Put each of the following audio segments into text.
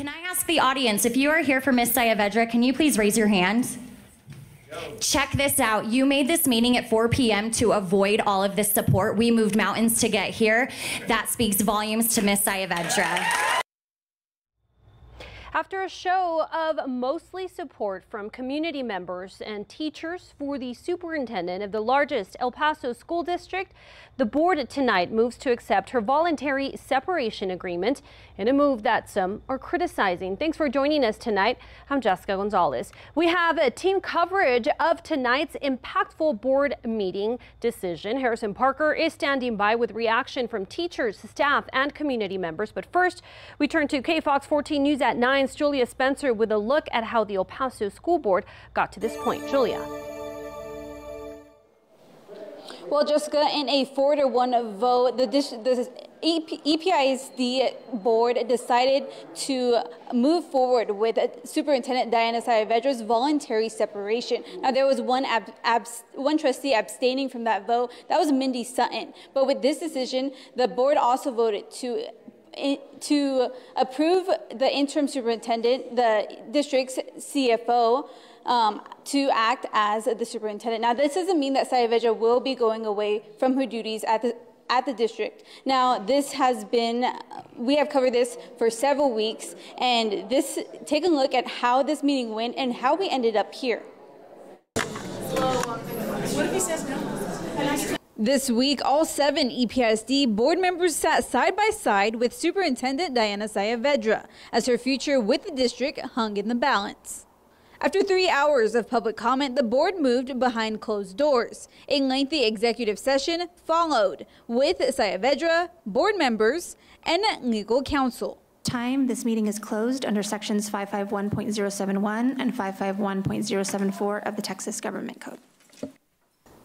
Can I ask the audience, if you are here for Ms. Sayavedra, can you please raise your hand? Check this out. You made this meeting at 4 p.m. to avoid all of this support. We moved mountains to get here. That speaks volumes to Ms. Sayavedra. After a show of mostly support from community members and teachers for the superintendent of the largest El Paso school district, the board tonight moves to accept her voluntary separation agreement in a move that some are criticizing. Thanks for joining us tonight. I'm Jessica Gonzalez. We have a team coverage of tonight's impactful board meeting decision. Harrison Parker is standing by with reaction from teachers, staff, and community members. But first, we turn to KFOX 14 News at 9's Julia Spencer with a look at how the El Paso School Board got to this point. Julia. Well, Jessica, in a 4-1 vote, the EPISD board decided to move forward with Superintendent Diana Sayavedra's voluntary separation. Now, there was one trustee abstaining from that vote. That was Mindy Sutton. But with this decision, the board also voted to approve the interim superintendent, the district's CFO, to act as the superintendent. Now, this doesn't mean that Sayavedra will be going away from her duties at the district. Now, this has been, we have covered this for several weeks, and take a look at how this meeting went and how we ended up here. What if he says no? This week, all 7 EPISD board members sat side by side with Superintendent Diana Sayavedra as her future with the district hung in the balance. After 3 hours of public comment, the board moved behind closed doors. A lengthy executive session followed with Sayavedra, board members, and legal counsel. This meeting is closed under sections 551.071 and 551.074 of the Texas Government Code.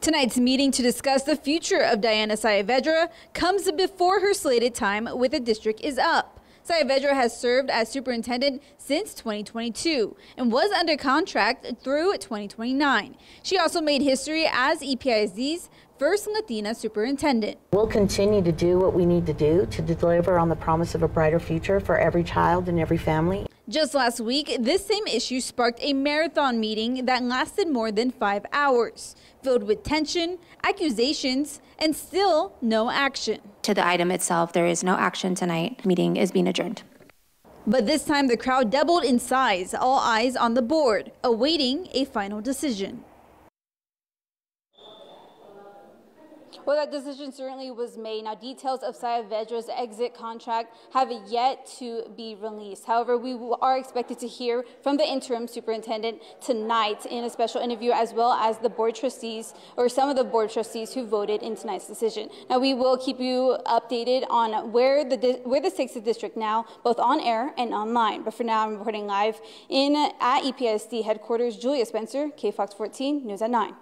Tonight's meeting to discuss the future of Diana Sayavedra comes before her slated time with the district is up. Sayavedra has served as superintendent since 2022 and was under contract through 2029. She also made history as EPISD's first Latina superintendent. We'll continue to do what we need to do to deliver on the promise of a brighter future for every child and every family. Just last week, this same issue sparked a marathon meeting that lasted more than 5 hours, filled with tension, accusations, and still no action. To the item itself, there is no action tonight. Meeting is being adjourned. But this time the crowd doubled in size, all eyes on the board, awaiting a final decision. Well, that decision certainly was made. Now, details of Sayavedra's exit contract have yet to be released. However, we are expected to hear from the interim superintendent tonight in a special interview, as well as the board trustees, or some of the board trustees who voted in tonight's decision. Now, we will keep you updated on where this takes the district now, both on air and online. But for now, I'm reporting live at EPISD headquarters. Julia Spencer, KFOX 14 News at 9.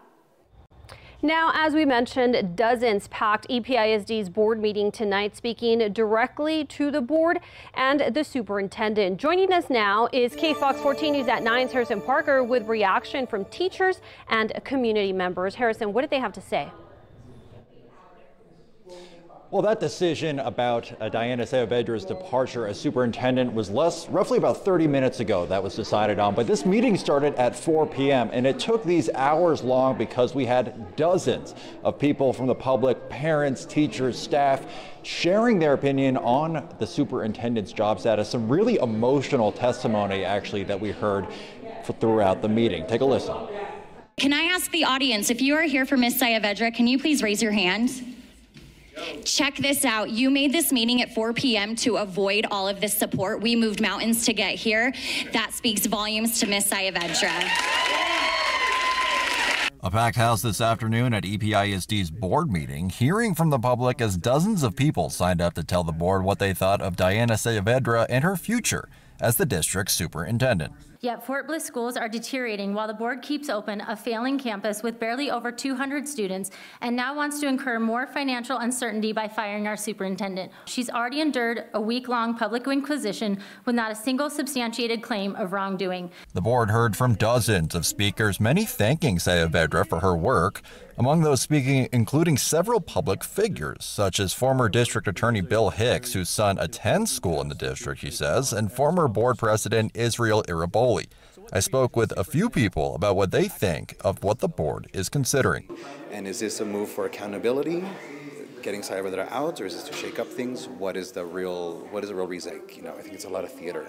Now, as we mentioned, dozens packed EPISD's board meeting tonight, speaking directly to the board and the superintendent. Joining us now is KFOX 14 News at 9's Harrison Parker with reaction from teachers and community members. Harrison, what did they have to say? Well, that decision about Diana Sayavedra's departure as superintendent was roughly about 30 minutes ago that was decided on. But this meeting started at 4 p.m. and it took these hours long because we had dozens of people from the public, parents, teachers, staff, sharing their opinion on the superintendent's job status. Some really emotional testimony, actually, that we heard throughout the meeting. Take a listen. Can I ask the audience, if you are here for Ms. Sayavedra, can you please raise your hand? Check this out. You made this meeting at 4 p.m. to avoid all of this support. We moved mountains to get here. That speaks volumes to Ms. Sayavedra. A packed house this afternoon at EPISD's board meeting, hearing from the public as dozens of people signed up to tell the board what they thought of Diana Sayavedra and her future as the district's superintendent. Yet Fort Bliss schools are deteriorating while the board keeps open a failing campus with barely over 200 students and now wants to incur more financial uncertainty by firing our superintendent. She's already endured a week-long public inquisition with not a single substantiated claim of wrongdoing. The board heard from dozens of speakers, many thanking Sayavedra for her work, Among those speaking, including several public figures, such as former District Attorney Bill Hicks, whose son attends school in the district, he says, and former board president Israel Iraboli. I spoke with a few people about what they think of what the board is considering. And is this a move for accountability, getting Sayavedra out, or is this to shake up things? What is the real reason? I think it's a lot of theater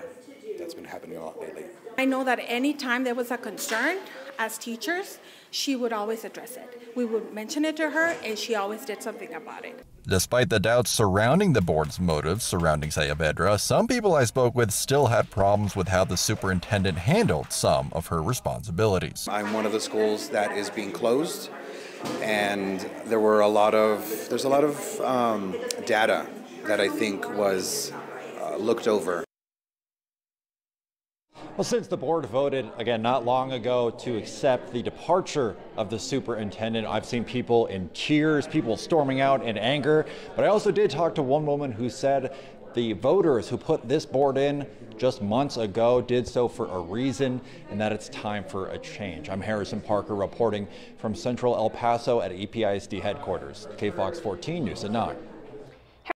that's been happening a lot lately. I know that any time there was a concern as teachers, she would always address it. We would mention it to her, and she always did something about it. Despite the doubts surrounding the board's motives surrounding Sayavedra, some people I spoke with still had problems with how the superintendent handled some of her responsibilities. I'm one of the schools that is being closed, and there's a lot of data that I think was looked over. Well, since the board voted, again, not long ago to accept the departure of the superintendent, I've seen people in tears, people storming out in anger. But I also did talk to one woman who said the voters who put this board in just months ago did so for a reason, and that it's time for a change. I'm Harrison Parker reporting from Central El Paso at EPISD headquarters. KFOX 14 News at 9.